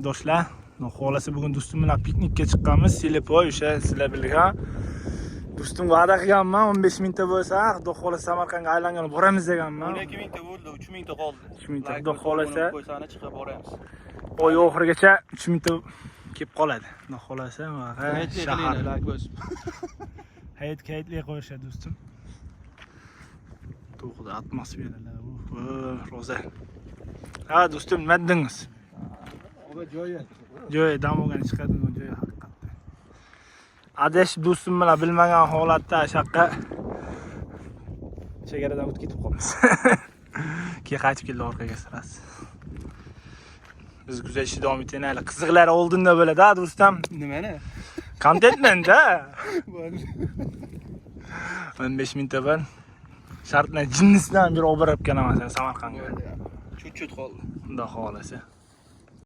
do'stlar. Xolasi bugun do'stim bilan piknikka chiqqanmiz. Selepoy o'sha sizlar bilgan. Do'stim va'da qilganman 15 mingta bo'lsa, Xudo xolasa Samarqandga aylangan boramiz deganman. 12 mingta bo'ldi, 3 mingta qoldi. 3 mingta Xudo xolasa qo'ysani chiqib boramiz. Oy oxirigacha 3 mingta kelib qoladi. Xudo xolasa shahar. Hayitli qo'yishadi do'stim. To'g'ri atmosferalar. Roza. Ha do'stim, nima dedingiz? Joy dam olgan chiqadigan joy haqiqatda. Adashib do'stim bilan bilmagan holatda shaqqa chegaradan o'tib ketib qolamiz. Keyin qaytib keldi orqaga sirasi. Biz güzel ishni davom etaylik. Qiziqlar oldinda bo'ladi, do'stim. Nimani? Kontentmenda. 15 mingta ben shartla jinnisidan bir olib borib kelaman Samarqandga. Chut qoldi. Xudo xolasa.